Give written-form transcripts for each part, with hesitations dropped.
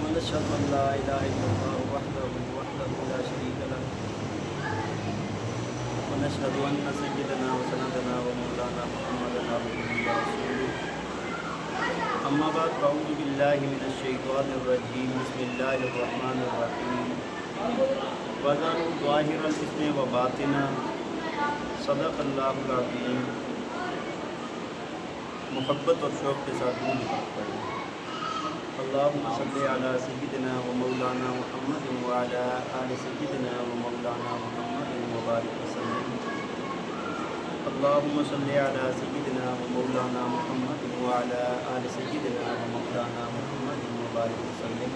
ونشهد أن لا إله إلا الله وحده لا شريك له ونشهد أن سيدنا وسندنا ومولانا محمدا عبده ورسوله أما بعد فأعوذ بالله من الشيطان الرجيم بسم الله الرحمن الرحيم وذروا ظاهر الإثم وباطنه صدق اللہ العظیم. محبت اور شوق کے ساتھ پڑھیں. اللہم صلی علی سیدنا و مولانا محمد وعلی آل سیدنا و مولانا محمد وبارک وسلم. اللہم صلی علی سیدنا و مولانا محمد وعلی آل سیدنا و مولانا محمد وبارک وسلم.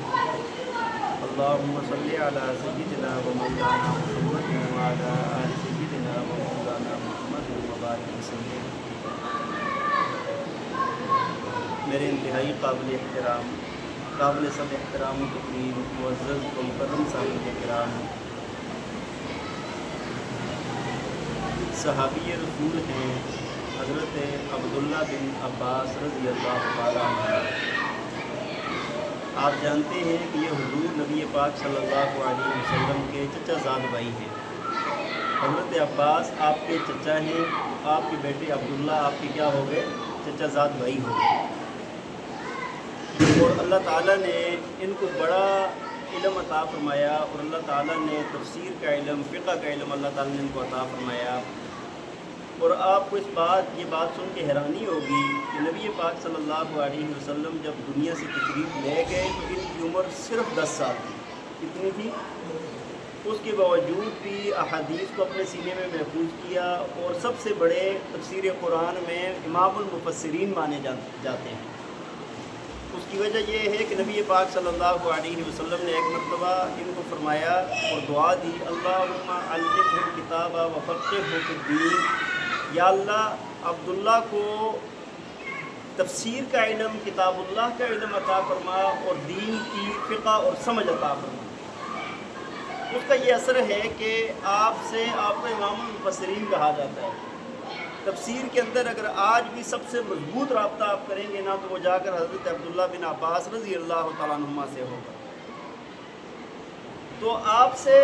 اللہم صلی علی سیدنا و مولانا محمد وعلی آل سیدنا و مولانا محمد وبارک وسلم. میرے انتہائی قابل احترام، قابل سب احترام و تقریم معزز و مکرم صاحب کرام، صحابی رسول ہیں حضرت عبداللہ بن عباس رضی اللہ تعالیٰ عنہ. آپ جانتے ہیں کہ یہ حضور نبی پاک صلی اللہ علیہ وسلم کے چچا زاد بھائی ہیں. حضرت عباس آپ کے چچا ہیں، آپ کے بیٹے عبداللہ آپ کے کیا ہو گئے؟ چچا زاد بھائی ہو گئے. اور اللہ تعالیٰ نے ان کو بڑا علم عطا فرمایا، اور اللہ تعالیٰ نے تفسیر کا علم، فقہ کا علم اللہ تعالیٰ نے ان کو عطا فرمایا. اور آپ کو یہ بات سن کے حیرانی ہوگی کہ نبی پاک صلی اللہ علیہ وسلم جب دنیا سے تشریف لے گئے تو ان کی عمر صرف 10 سال تھی. کتنی تھی؟ اس کے باوجود بھی احادیث کو اپنے سینے میں محفوظ کیا، اور سب سے بڑے تفسیر قرآن میں امام المفسرین مانے جاتے ہیں. اس کی وجہ یہ ہے کہ نبی پاک صلی اللہ علیہ وسلم نے ایک مرتبہ ان کو فرمایا اور دعا دی، اللہم علمہ الکتاب وفقہہ فی الدین. یا اللہ عبداللہ کو تفسیر کا علم، کتاب اللہ کا علم عطا فرما، اور دین کی فقہ اور سمجھ عطا فرما. اس کا یہ اثر ہے کہ آپ کو امام المفسرین کہا جاتا ہے. تفسیر کے اندر اگر آج بھی سب سے مضبوط رابطہ آپ کریں گے نا، تو وہ جا کر حضرت عبداللہ بن عباس رضی اللہ تعالیٰ عنہما سے ہوگا. تو آپ سے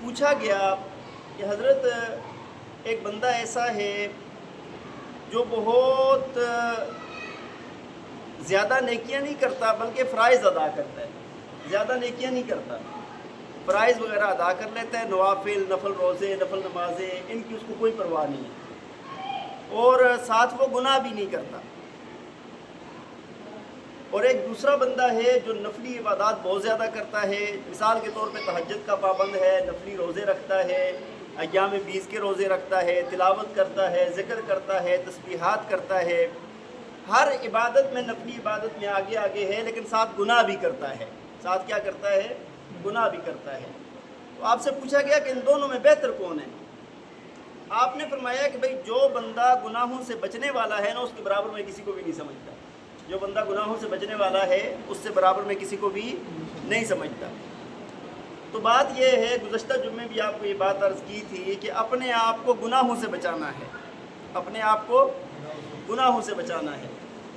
پوچھا گیا کہ حضرت ایک بندہ ایسا ہے جو بہت زیادہ نیکیاں نہیں کرتا بلکہ فرائض ادا کرتا ہے. زیادہ نیکیاں نہیں کرتا، فرائض وغیرہ ادا کر لیتا ہے، نوافل، نفل روزے، نفل نمازیں، ان کی اس کو کوئی پرواہ نہیں ہے، اور ساتھ وہ گناہ بھی نہیں کرتا. اور ایک دوسرا بندہ ہے جو نفلی عبادات بہت زیادہ کرتا ہے. مثال کے طور پہ تہجد کا پابند ہے، نفلی روزے رکھتا ہے، ایام 20 کے روزے رکھتا ہے، تلاوت کرتا ہے، ذکر کرتا ہے، تسبیحات کرتا ہے. ہر عبادت میں، نفلی عبادت میں آگے ہے، لیکن ساتھ گناہ بھی کرتا ہے. ساتھ کیا کرتا ہے؟ گناہ بھی کرتا ہے. تو آپ سے پوچھا گیا کہ ان دونوں میں بہتر کون ہے؟ آپ نے فرمایا کہ بھئی جو بندہ گناہوں سے بچنے والا ہے نا، اس کے برابر میں کسی کو بھی نہیں سمجھتا. جو بندہ گناہوں سے بچنے والا ہے اس سے برابر میں کسی کو بھی نہیں سمجھتا. تو بات یہ ہے، گزشتہ جمعے بھی آپ کو یہ بات عرض کی تھی کہ اپنے آپ کو گناہوں سے بچانا ہے. اپنے آپ کو گناہوں سے بچانا ہے.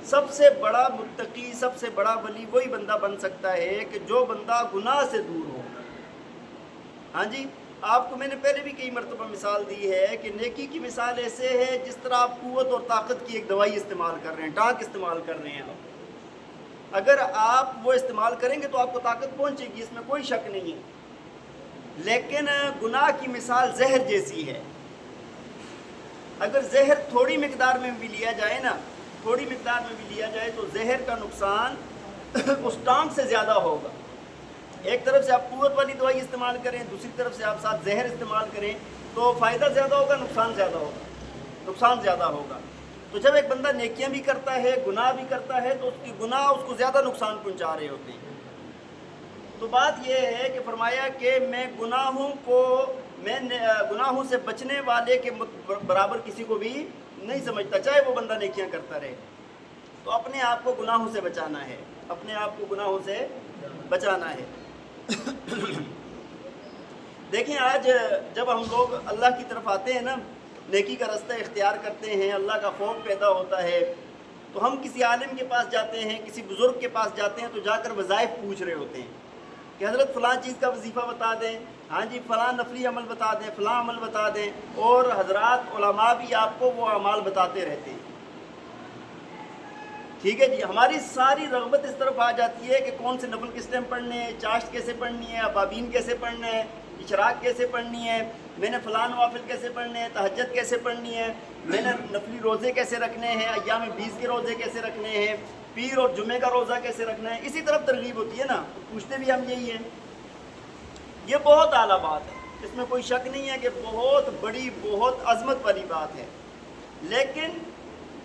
سب سے بڑا متقی، سب سے بڑا ولی وہی بندہ بن سکتا ہے کہ جو بندہ گناہ سے دور ہو. ہاں جی، آپ کو میں نے پہلے بھی کئی مرتبہ مثال دی ہے کہ نیکی کی مثال ایسے ہے جس طرح آپ قوت اور طاقت کی ایک دوائی استعمال کر رہے ہیں، ٹانک استعمال کر رہے ہیں. اگر آپ وہ استعمال کریں گے تو آپ کو طاقت پہنچے گی، اس میں کوئی شک نہیں ہے. لیکن گناہ کی مثال زہر جیسی ہے. اگر زہر تھوڑی مقدار میں بھی لیا جائے نا، تھوڑی مقدار میں بھی لیا جائے تو زہر کا نقصان اس ٹانک سے زیادہ ہوگا. ایک طرف سے آپ قوت والی دوائی استعمال کریں، دوسری طرف سے آپ ساتھ زہر استعمال کریں تو فائدہ زیادہ ہوگا، نقصان زیادہ ہوگا. نقصان زیادہ ہوگا. تو جب ایک بندہ نیکیاں بھی کرتا ہے، گناہ بھی کرتا ہے، تو اس کی گناہ اس کو زیادہ نقصان پہنچا رہے ہوتے ہیں. تو تو بات یہ ہے کہ فرمایا کہ میں گناہوں سے بچنے والے کے برابر کسی کو بھی نہیں سمجھتا، چاہے وہ بندہ نیکیاں کرتا رہے۔ تو اپنے آپ کو گناہوں سے بچانا ہے، اپنے آپ کو گناہوں سے بچانا ہے۔ دیکھیں آج جب ہم لوگ اللہ کی طرف آتے ہیں نا، نیکی کا رستہ اختیار کرتے ہیں، اللہ کا خوف پیدا ہوتا ہے، تو ہم کسی عالم کے پاس جاتے ہیں، کسی بزرگ کے پاس جاتے ہیں، تو جا کر وظائف پوچھ رہے ہوتے ہیں کہ حضرت فلاں چیز کا وظیفہ بتا دیں، ہاں جی فلاں نفلی عمل بتا دیں، فلاں عمل بتا دیں، اور حضرات علماء بھی آپ کو وہ اعمال بتاتے رہتے ہیں۔ ٹھیک ہے جی، ہماری ساری رغبت اس طرف آ جاتی ہے کہ کون سے نفل کس ٹائم پڑھنے ہیں، چاشت کیسے پڑھنی ہے، ابابین کیسے پڑھنا ہے، اشراق کیسے پڑھنی ہے، میں نے فلاں نوافل کیسے پڑھنے ہیں، تہجد کیسے پڑھنی ہے، میں نے نفلی روزے کیسے رکھنے ہیں، ایام 20 کے روزے کیسے رکھنے ہیں، پیر اور جمعے کا روزہ کیسے رکھنا ہے، اسی طرف ترغیب ہوتی ہے نا، پوچھتے بھی ہم یہی ہیں۔ یہ بہت اعلیٰ بات ہے، اس میں کوئی شک نہیں ہے کہ بہت بڑی، بہت عظمت والی بات ہے، لیکن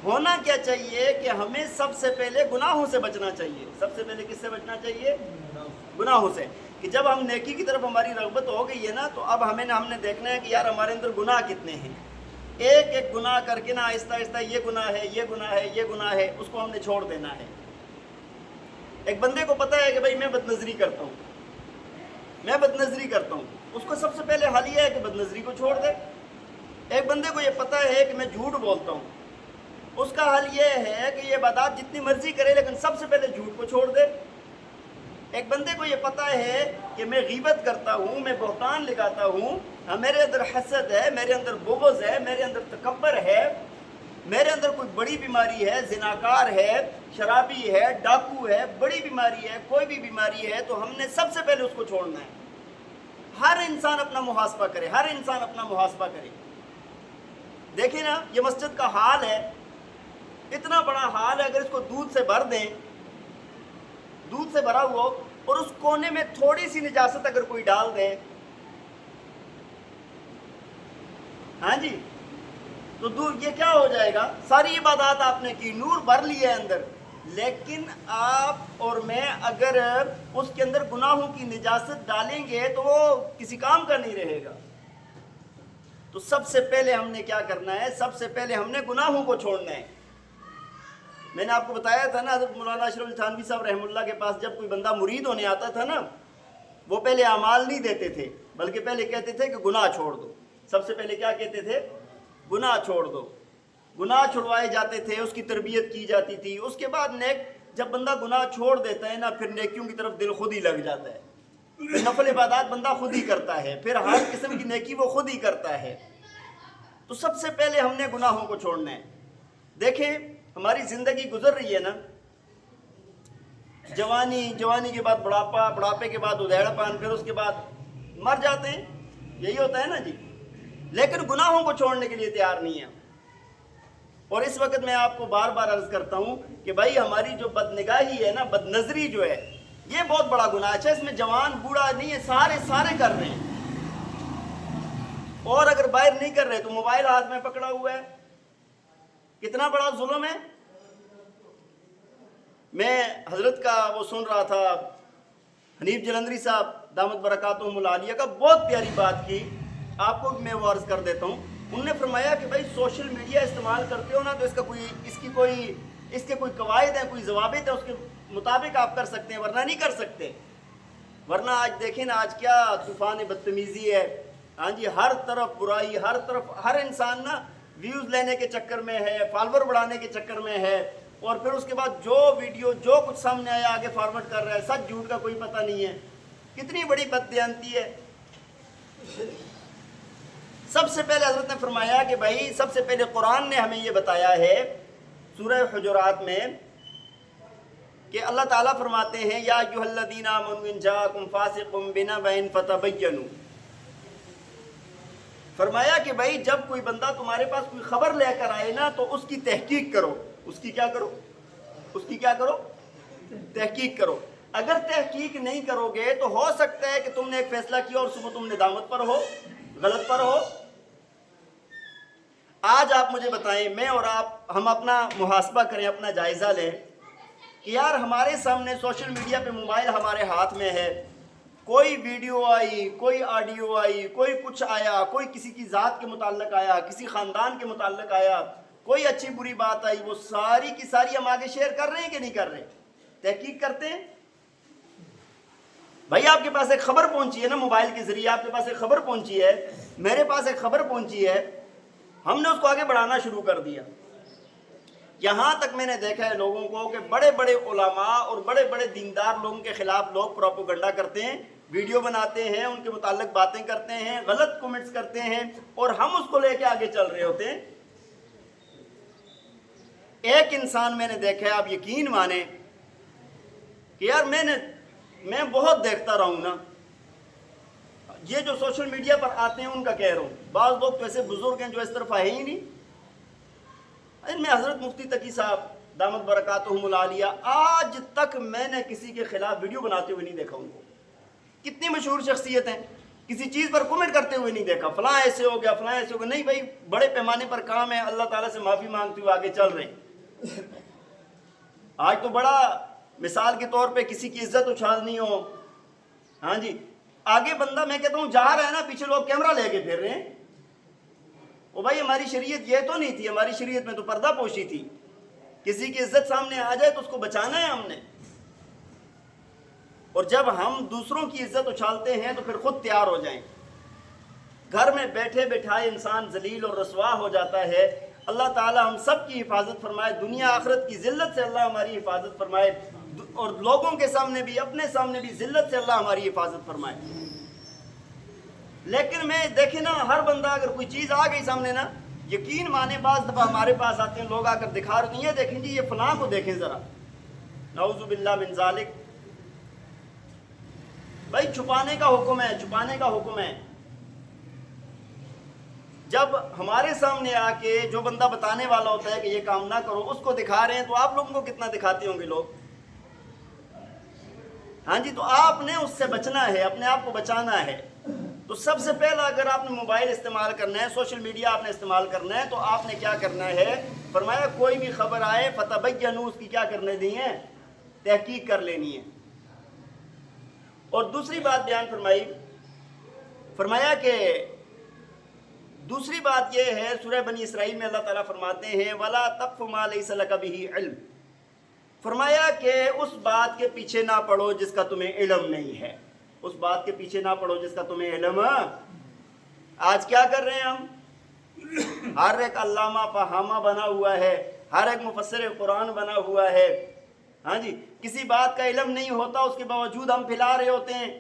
ہونا کیا چاہیے کہ ہمیں سب سے پہلے گناہوں سے بچنا چاہیے۔ سب سے پہلے کس سے بچنا چاہیے؟ گناہوں سے۔ کہ جب ہم نیکی کی طرف ہماری رغبت ہو گئی ہے نا، تو اب ہم نے دیکھنا ہے کہ یار ہمارے اندر گناہ کتنے ہیں، ایک ایک گناہ کر کے نا آہستہ آہستہ یہ گناہ ہے، یہ گناہ ہے، یہ گناہ ہے، اس کو ہم نے چھوڑ دینا ہے۔ ایک بندے کو پتہ ہے کہ بھائی میں بدنظری کرتا ہوں، میں بدنظری کرتا ہوں، اس کو سب سے پہلے حل یہ ہے کہ بدنظری کو چھوڑ دے۔ ایک بندے کو یہ پتہ ہے کہ میں جھوٹ بولتا ہوں، اس کا حل یہ ہے کہ یہ عبادات جتنی مرضی کرے لیکن سب سے پہلے جھوٹ کو چھوڑ دے۔ ایک بندے کو یہ پتہ ہے کہ میں غیبت کرتا ہوں، میں بہتان لگاتا ہوں، میرے اندر حسد ہے، میرے اندر بغض ہے، میرے اندر تکبر ہے، میرے اندر کوئی بڑی بیماری ہے، زناکار ہے، شرابی ہے، ڈاکو ہے، بڑی بیماری ہے، کوئی بھی بیماری ہے، تو ہم نے سب سے پہلے اس کو چھوڑنا ہے۔ ہر انسان اپنا محاسبہ کرے، ہر انسان اپنا محاسبہ کرے۔ دیکھیں نا، یہ مسجد کا حال ہے، اتنا بڑا حال ہے، اگر اس کو دودھ سے بھر دیں، دودھ سے بھرا ہوا اور اس کونے میں تھوڑی سی نجاست اگر کوئی ڈال دے، ہاں جی، تو یہ کیا ہو جائے گا؟ ساری عبادات آپ نے کی، نور بھر لیا ہے اندر، لیکن آپ اور میں اگر اس کے اندر گناہوں کی نجاست ڈالیں گے تو وہ کسی کام کا نہیں رہے گا۔ تو سب سے پہلے ہم نے کیا کرنا ہے؟ سب سے پہلے ہم نے گناہوں کو چھوڑنا ہے۔ میں نے آپ کو بتایا تھا نا، حضرت مولانا اشرف علی تھانوی صاحب رحمہ اللہ کے پاس جب کوئی بندہ مرید ہونے آتا تھا نا، وہ پہلے اعمال نہیں دیتے تھے، بلکہ پہلے کہتے تھے کہ گناہ چھوڑ دو۔ سب سے پہلے کیا کہتے تھے؟ گناہ چھوڑ دو۔ گناہ چھڑوائے جاتے تھے، اس کی تربیت کی جاتی تھی، اس کے بعد جب بندہ گناہ چھوڑ دیتا ہے نا، پھر نیکیوں کی طرف دل خود ہی لگ جاتا ہے، نفل عبادات بندہ خود ہی کرتا ہے، پھر ہر قسم کی نیکی وہ خود ہی کرتا ہے۔ تو سب سے پہلے ہم نے گناہوں کو چھوڑنا ہے۔ دیکھیں ہماری زندگی گزر رہی ہے نا، جوانی کے بعد بڑھاپا، بڑھاپے کے بعد ادھیڑ پان، پھر اس کے بعد مر جاتے ہیں، یہی ہوتا ہے نا جی، لیکن گناہوں کو چھوڑنے کے لیے تیار نہیں ہے۔ اور اس وقت میں آپ کو بار بار عرض کرتا ہوں کہ بھائی ہماری جو بدنگاہی ہے نا، بد نظری جو ہے، یہ بہت بڑا گناہ ہے۔ اس میں جوان بوڑھا نہیں ہے، سارے کر رہے ہیں، اور اگر باہر نہیں کر رہے تو موبائل ہاتھ میں پکڑا ہوا ہے، کتنا بڑا ظلم ہے۔ میں حضرت کا وہ سن رہا تھا، حنیف جلندری صاحب دامت برکاتہم العالیہ کا، بہت پیاری بات کی، آپ کو میں وہ عرض کر دیتا ہوں۔ انہوں نے فرمایا کہ بھائی سوشل میڈیا استعمال کرتے ہو نا، تو اس کے کوئی قواعد ہیں، کوئی ضوابط ہیں، اس کے مطابق آپ کر سکتے ہیں، ورنہ نہیں کر سکتے۔ ورنہ آج دیکھیں نا، آج کیا طوفان بدتمیزی ہے، ہاں جی، ہر طرف برائی، ہر انسان نا ویوز لینے کے چکر میں ہے، فالوور بڑھانے کے چکر میں ہے، اور پھر اس کے بعد جو ویڈیو جو کچھ سامنے آیا آگے فارورڈ کر رہا ہے، سچ جھوٹ کا کوئی پتہ نہیں ہے۔ کتنی بڑی بددیانتی ہے۔ سب سے پہلے حضرت نے فرمایا کہ بھائی سب سے پہلے قرآن نے ہمیں یہ بتایا ہے سورہ حجرات میں کہ اللہ تعالیٰ فرماتے ہیں یا ایھا الذین آمنوا ان جاءکم فاسق بنبأ فتبینوا، فرمایا کہ بھائی جب کوئی بندہ تمہارے پاس کوئی خبر لے کر آئے نا، تو اس کی تحقیق کرو۔ اس کی کیا کرو؟ اس کی کیا کرو؟ تحقیق کرو۔ اگر تحقیق نہیں کرو گے تو ہو سکتا ہے کہ تم نے ایک فیصلہ کیا اور صبح تم ندامت پر ہو، غلط پر ہو۔ آج آپ مجھے بتائیں، میں اور آپ، ہم اپنا محاسبہ کریں، اپنا جائزہ لیں کہ یار ہمارے سامنے سوشل میڈیا پہ موبائل ہمارے ہاتھ میں ہے، کوئی ویڈیو آئی، کوئی آڈیو آئی، کوئی کچھ آیا، کوئی کسی کی ذات کے متعلق آیا، کسی خاندان کے متعلق آیا، کوئی اچھی بری بات آئی، وہ ساری کی ساری ہم آگے شیئر کر رہے ہیں کہ نہیں کر رہے؟ تحقیق کرتے ہیں؟ بھائی آپ کے پاس ایک خبر پہنچی ہے نا، موبائل کے ذریعے آپ کے پاس ایک خبر پہنچی ہے، میرے پاس ایک خبر پہنچی ہے، ہم نے اس کو آگے بڑھانا شروع کر دیا۔ یہاں تک میں نے دیکھا ہے لوگوں کو کہ بڑے بڑے علماء اور بڑے بڑے دیندار لوگوں کے خلاف لوگ پروپیگنڈا کرتے ہیں، ویڈیو بناتے ہیں، ان کے متعلق باتیں کرتے ہیں، غلط کمنٹس کرتے ہیں، اور ہم اس کو لے کے آگے چل رہے ہوتے ہیں۔ ایک انسان میں نے دیکھا ہے، آپ یقین مانیں کہ یار میں بہت دیکھتا رہا ہوں نا، یہ جو سوشل میڈیا پر آتے ہیں ان کا کہہ رہا ہوں، بعض لوگ تو ایسے بزرگ ہیں جو اس طرف آئے ہی نہیں۔ ان میں حضرت مفتی تقی صاحب دامت برکاتہم العالیہ، آج تک میں نے کسی کے خلاف ویڈیو بناتے ہوئے نہیں دیکھا ان کو۔ کتنی مشہور شخصیت ہیں، کسی چیز پر کمنٹ کرتے ہوئے نہیں دیکھا، فلاں ایسے ہو گیا، فلاں ایسے ہو گیا، نہیں بھائی، بڑے پیمانے پر کام ہے، اللہ تعالیٰ سے معافی مانگتے ہوئے آگے چل رہے ہیں۔ آج تو بڑا مثال کے طور پہ کسی کی عزت اچھالنی ہو، ہاں جی، آگے بندہ میں کہتا ہوں جا رہا ہے نا، پیچھے لوگ کیمرہ لے کے پھر رہے ہیں۔ او بھائی ہماری شریعت یہ تو نہیں تھی، ہماری شریعت میں تو پردہ پوشی تھی، کسی کی عزت سامنے آ جائے تو اس کو بچانا ہے ہم نے، اور جب ہم دوسروں کی عزت اچھالتے ہیں تو پھر خود تیار ہو جائیں۔ گھر میں بیٹھے بیٹھائے انسان ذلیل اور رسوا ہو جاتا ہے۔ اللہ تعالی ہم سب کی حفاظت فرمائے، دنیا آخرت کی ذلت سے اللہ ہماری حفاظت فرمائے، اور لوگوں کے سامنے بھی، اپنے سامنے بھی ذلت سے اللہ ہماری حفاظت فرمائے۔ لیکن میں دیکھیں نا، ہر بندہ اگر کوئی چیز آ گئی سامنے نا، یقین مانے بعض دفعہ ہمارے پاس آتے ہیں لوگ، آ کر دکھا رہے ہیں، یہ دیکھیں جی، یہ فلاں کو دیکھیں ذرا، نعوذ باللہ من ذالک۔ بھائی چھپانے کا حکم ہے، چھپانے کا حکم ہے۔ جب ہمارے سامنے آ کے جو بندہ بتانے والا ہوتا ہے کہ یہ کام نہ کرو، اس کو دکھا رہے ہیں، تو آپ لوگوں کو کتنا دکھاتے ہوں گے لوگ؟ ہاں جی، تو آپ نے اس سے بچنا ہے، اپنے آپ کو بچانا ہے۔ تو سب سے پہلا اگر آپ نے موبائل استعمال کرنا ہے، سوشل میڈیا آپ نے استعمال کرنا ہے، تو آپ نے کیا کرنا ہے؟ فرمایا کوئی بھی خبر آئے فتبینوا، اس کی کیا کرنے دی ہے؟ تحقیق کر لینی ہے۔ اور دوسری بات بیان فرمائی، فرمایا کہ دوسری بات یہ ہے، سورہ بنی اسرائیل میں اللہ تعالیٰ فرماتے ہیں وَلَا تَقْفُ مَا لَيْسَ لَكَ بِهِ عِلْمٌ، فرمایا کہ اس بات کے پیچھے نہ پڑو جس کا تمہیں علم نہیں ہے، اس بات کے پیچھے نہ پڑو جس کا تمہیں علم ہے۔ آج کیا کر رہے ہیں ہم؟ ہر ایک علامہ فہامہ بنا ہوا ہے، ہر ایک مفسر قرآن بنا ہوا ہے، ہاں جی، کسی بات کا علم نہیں ہوتا، اس کے باوجود ہم پھیلا رہے ہوتے ہیں،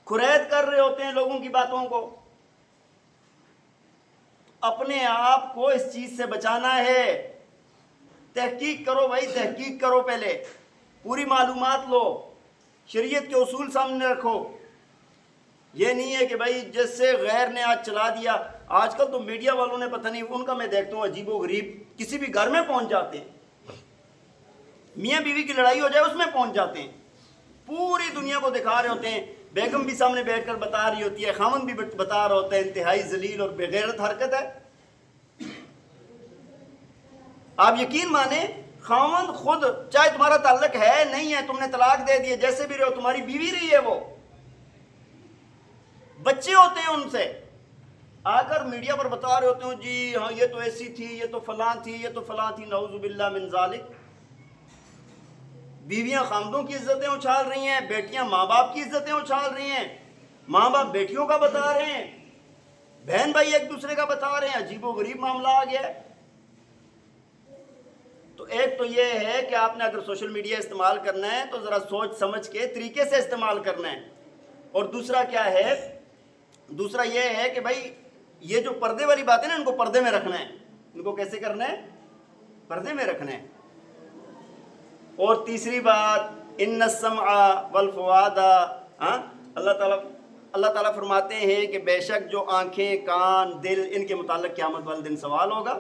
کھرید کر رہے ہوتے ہیں لوگوں کی باتوں کو۔ اپنے آپ کو اس چیز سے بچانا ہے۔ تحقیق کرو بھائی، تحقیق کرو، پہلے پوری معلومات لو، شریعت کے اصول سامنے رکھو۔ یہ نہیں ہے کہ بھائی جس سے غیر نے آج چلا دیا، آج کل تو میڈیا والوں نے پتہ نہیں، ان کا میں دیکھتا ہوں عجیب و غریب، کسی بھی گھر میں پہنچ جاتے ہیں، میاں بیوی کی لڑائی ہو جائے اس میں پہنچ جاتے ہیں، پوری دنیا کو دکھا رہے ہوتے ہیں، بیگم بھی سامنے بیٹھ کر بتا رہی ہوتی ہے، خامن بھی بتا رہا ہوتا ہے، انتہائی ذلیل اور بےغیرت حرکت ہے۔ آپ یقین مانیں، خامن خود چاہے تمہارا تعلق ہے نہیں ہے، تم نے طلاق دے دیے، جیسے بھی رہو، تمہاری بیوی رہی ہے، وہ بچے ہوتے ہیں، ان سے آ کر میڈیا پر بتا رہے ہوتے ہیں جی ہاں یہ تو ایسی تھی، یہ تو فلاں تھی، یہ تو فلاں تھی، نعوذ باللہ من ذالک۔ بیویاں خامدوں کی عزتیں اچھال رہی ہیں، بیٹیاں ماں باپ کی عزتیں اچھال رہی ہیں، ماں باپ بیٹیوں کا بتا رہے ہیں، بہن بھائی ایک دوسرے کا بتا رہے ہیں، عجیب و غریب معاملہ آ گیا ہے۔ تو ایک تو یہ ہے کہ آپ نے اگر سوشل میڈیا استعمال کرنا ہے تو ذرا سوچ سمجھ کے طریقے سے استعمال کرنا ہے۔ اور دوسرا کیا ہے؟ دوسرا یہ ہے کہ بھائی یہ جو پردے والی بات ہے نا، ان کو پردے میں رکھنا ہے۔ ان کو کیسے کرنا ہے؟ پردے میں رکھنا ہے۔ اور تیسری بات، ان السمع والفؤاد، اللہ تعالیٰ فرماتے ہیں کہ بے شک جو آنکھیں، کان، دل، ان کے متعلق قیامت والے دن سوال ہوگا۔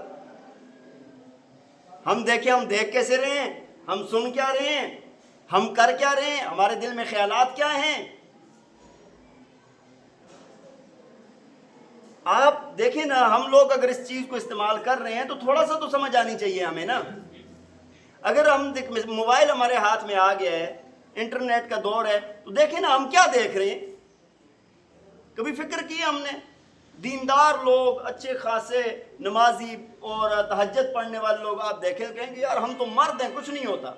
ہم دیکھیں، ہم دیکھ کیسے رہے ہیں، ہم سن کیا رہے ہیں، ہم کر کیا رہے ہیں، ہمارے دل میں خیالات کیا ہیں۔ آپ دیکھیں نا، ہم لوگ اگر اس چیز کو استعمال کر رہے ہیں تو تھوڑا سا تو سمجھ آنی چاہیے ہمیں نا۔ اگر ہم موبائل ہمارے ہاتھ میں آ گیا ہے، انٹرنیٹ کا دور ہے، تو دیکھیں نا ہم کیا دیکھ رہے ہیں. کبھی فکر کی ہم نے؟ دیندار لوگ، اچھے خاصے نمازی اور تہجد پڑھنے والے لوگ آپ دیکھیں، کہیں گے یار ہم تو مرد ہیں کچھ نہیں ہوتا.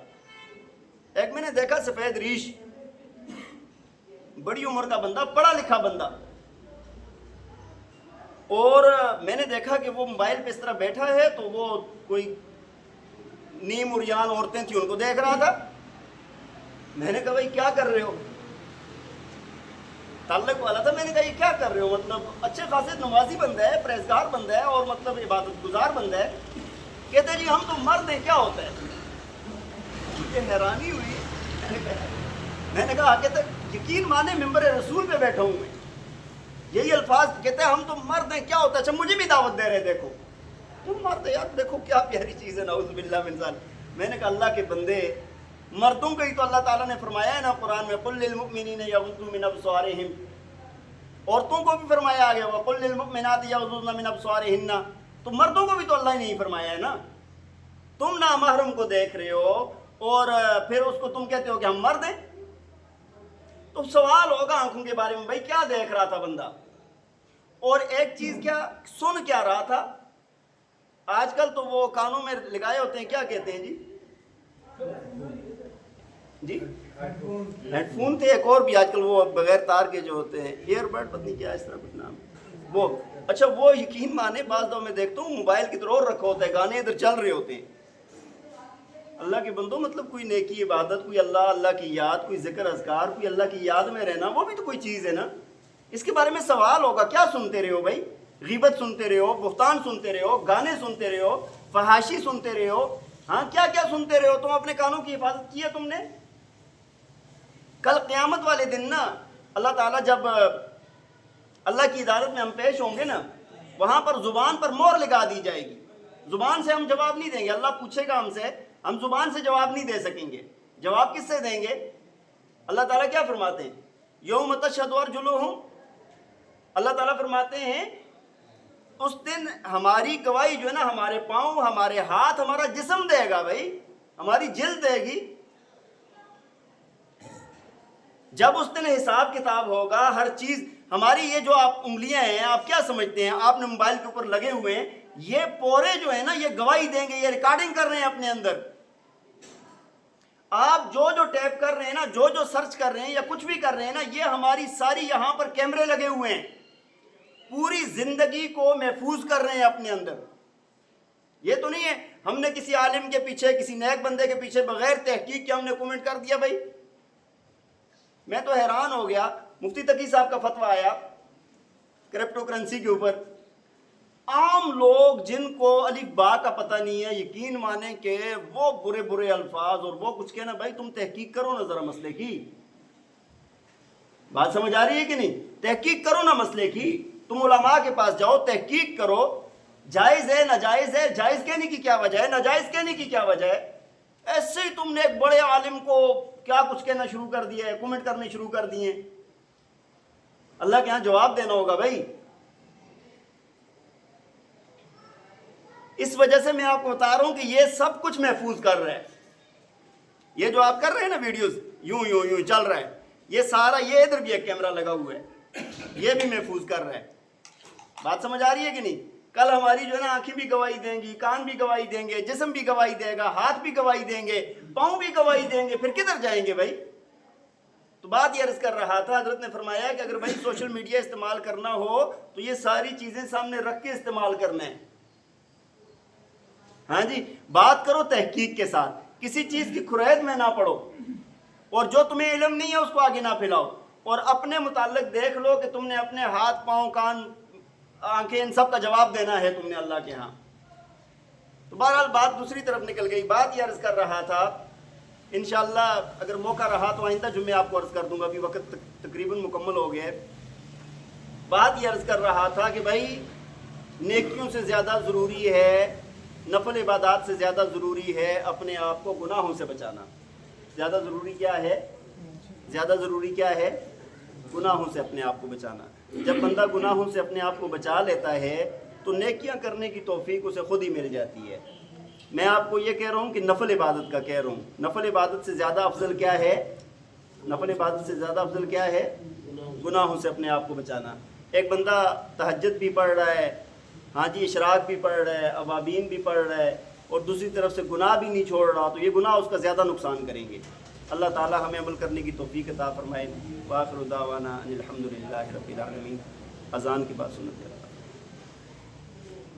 ایک میں نے دیکھا سفید ریش، بڑی عمر کا بندہ، پڑھا لکھا بندہ، اور میں نے دیکھا کہ وہ موبائل پہ اس طرح بیٹھا ہے تو وہ کوئی نیم اریان عورتیں تھیں ان کو دیکھ رہا تھا. میں نے کہا بھائی کیا کر رہے ہو؟ تعلق والا تھا. میں نے کہا یہ کیا کر رہے ہو؟ مطلب اچھے خاصے نمازی بندہ ہے، پرہیزگار بندہ ہے اور مطلب عبادت گزار بندہ ہے. کہتے جی ہم تو مرد ہیں، کیا ہوتا ہے؟ مجھے حیرانی ہوئی. میں نے کہا کہتے یقین مانے ممبر رسول پہ بیٹھا ہوں میں، یہی الفاظ کہتے ہیں ہم تو مرد ہیں، کیا ہوتا ہے؟ اچھا مجھے بھی دعوت دے رہے، دیکھو تم مرد ہے یار، دیکھو کیا پیاری چیز ہے، نعوذ باللہ من ذالک. میں نے کہا اللہ کے بندے، مردوں کو ہی تو اللہ تعالیٰ نے فرمایا ہے نا قرآن میں قُلْ لِلْمُؤْمِنِينَ يَغُضُّوا مِنْ أَبْصَارِهِمْ، عورتوں کو بھی فرمایا آگیا ہوا قُلْ لِلْمُؤْمِنَاتِ يَغْضُضْنَ مِنْ أَبْصَارِهِنَّ، تو مردوں کو بھی تو اللہ نے ہی فرمایا ہے نا. تم نامحرم کو دیکھ رہے ہو اور پھر اس کو تم کہتے ہو کہ ہم مرد ہیں. تو سوال ہوگا آنکھوں کے بارے میں، بھائی کیا دیکھ رہا تھا بندہ؟ اور ایک چیز کیا سن کیا رہا تھا؟ آج کل تو وہ کانوں میں لگائے ہوتے ہیں، کیا کہتے ہیں جی ہیڈ فون تھے، ایک اور بھی آج کل وہ بغیر تار کے جو ہوتے ہیں، ایئر بڈ، پتہ نہیں کیا اس طرح کچھ نام وہ. اچھا وہ یقین مانے بعض دفعہ میں دیکھتا ہوں موبائل کی طرح اور رکھا ہوتا ہے، گانے ادھر چل رہے ہوتے ہیں. اللہ کے بندوں مطلب کوئی نیکی عبادت، کوئی اللہ کی یاد، کوئی ذکر اذکار، کوئی اللہ کی یاد میں رہنا، وہ بھی تو کوئی چیز ہے نا. اس کے بارے میں سوال ہوگا. کیا سنتے رہے ہو بھائی؟ غیبت سنتے رہے ہو، بہتان سنتے رہے ہو، گانے سنتے رہے ہو، فحاشی سنتے رہے ہو، ہاں کیا کیا سنتے رہے ہو؟ تم اپنے کانوں کی حفاظت کی ہے تم نے؟ کل قیامت والے دن نا اللہ تعالیٰ جب اللہ کی عدالت میں ہم پیش ہوں گے نا، وہاں پر زبان پر مہر لگا دی جائے گی. زبان سے ہم جواب نہیں دیں گے. اللہ پوچھے گا ہم سے، ہم زبان سے جواب نہیں دے سکیں گے. جواب کس سے دیں گے؟ اللہ تعالیٰ کیا فرماتے ہیں؟ یوم تشہد ارجلہم، اللہ تعالیٰ فرماتے ہیں اس دن ہماری گواہی جو ہے نا ہمارے پاؤں، ہمارے ہاتھ، ہمارا جسم دے گا بھائی، ہماری جلد دے گی. جب اس دن حساب کتاب ہوگا ہر چیز ہماری، یہ جو آپ انگلیاں ہیں آپ کیا سمجھتے ہیں؟ آپ نے موبائل کے اوپر لگے ہوئے ہیں، یہ پورے جو ہیں نا یہ گواہی دیں گے، یہ ریکارڈنگ کر رہے ہیں اپنے اندر. آپ جو ٹیپ کر رہے ہیں نا، جو سرچ کر رہے ہیں یا کچھ بھی کر رہے ہیں نا، یہ ہماری ساری یہاں پر کیمرے لگے ہوئے ہیں، پوری زندگی کو محفوظ کر رہے ہیں اپنے اندر. یہ تو نہیں ہے ہم نے کسی عالم کے پیچھے، کسی نیک بندے کے پیچھے بغیر تحقیق کے ہم نے کومنٹ کر دیا. بھائی میں تو حیران ہو گیا، مفتی تقی صاحب کا فتویٰ آیا کرپٹو کرنسی کے اوپر. عام لوگ جن کو الف با کا پتہ نہیں ہے، یقین مانیں کہ وہ برے برے الفاظ اور وہ کچھ کہنا. بھائی تم تحقیق کرو نا ذرا مسئلے کی، بات سمجھ آ رہی ہے کہ نہیں؟ تحقیق کرو نا مسئلے کی. تم علماء کے پاس جاؤ، تحقیق کرو، جائز ہے ناجائز ہے، جائز کہنے کی کیا وجہ ہے، ناجائز کہنے کی کیا وجہ ہے. ایسے ہی تم نے ایک بڑے عالم کو کیا کچھ کہنا شروع کر دیا ہے، کومنٹ کرنے شروع کر دیے. اللہ کے ہاں جواب دینا ہوگا بھائی. اس وجہ سے میں آپ کو بتا رہا ہوں کہ یہ سب کچھ محفوظ کر رہا ہے. یہ جو آپ کر رہے ہیں نا ویڈیوز، یوں یوں یوں چل رہا ہے، یہ سارا، یہ ادھر بھی ایک کیمرہ لگا ہوا ہے، یہ بھی محفوظ کر رہا ہے. بات سمجھ آ رہی ہے کہ نہیں؟ کل ہماری جو ہے نا آنکھیں بھی گواہی دیں گی، کان بھی گواہی دیں گے، جسم بھی گواہی دے گا، ہاتھ بھی گواہی دیں گے، پاؤں بھی گواہی دیں گے. پھر کدھر جائیں گے بھائی؟ تو بات یہ عرض کر رہا تھا، حضرت نے فرمایا کہ اگر بھائی سوشل میڈیا استعمال کرنا ہو تو یہ ساری چیزیں سامنے رکھ کے استعمال کرنا ہے. ہاں جی، بات کرو تحقیق کے ساتھ، کسی چیز کی خرید میں نہ پڑو، اور جو تمہیں علم نہیں ہے اس کو آگے نہ پھیلاؤ، اور اپنے متعلق دیکھ لو کہ تم نے اپنے ہاتھ، پاؤں، کان، آنکھیں، ان سب کا جواب دینا ہے تم نے اللہ کے ہاں. تو بہرحال بات دوسری طرف نکل گئی. بات یہ عرض کر رہا تھا، انشاءاللہ اگر موقع رہا تو آئندہ جمعے آپ کو عرض کر دوں گا، ابھی وقت تقریباً مکمل ہو گیا ہے. بات یہ عرض کر رہا تھا کہ بھائی نیکیوں سے زیادہ ضروری ہے، نفل عبادات سے زیادہ ضروری ہے اپنے آپ کو گناہوں سے بچانا. زیادہ ضروری کیا ہے؟ زیادہ ضروری کیا ہے؟ گناہوں سے اپنے آپ کو بچانا. جب بندہ گناہوں سے اپنے آپ کو بچا لیتا ہے تو نیکیاں کرنے کی توفیق اسے خود ہی مل جاتی ہے. میں آپ کو یہ کہہ رہا ہوں کہ نفل عبادت کا کہہ رہا ہوں، نفل عبادت سے زیادہ افضل کیا ہے؟ نفل عبادت سے زیادہ افضل کیا ہے؟ گناہوں سے اپنے آپ کو بچانا. ایک بندہ تہجد بھی پڑھ رہا ہے، ہاں جی اشراق بھی پڑھ رہا ہے، اوابین بھی پڑھ رہا ہے، اور دوسری طرف سے گناہ بھی نہیں چھوڑ رہا، تو یہ گناہ اس کا زیادہ نقصان کریں گے. اللہ تعالی ہمیں عمل کرنے کی توفیق عطا فرمائے. وآخر دعوانا ان الحمد للہ رب العالمین. اذان کے بعد سنت ہے.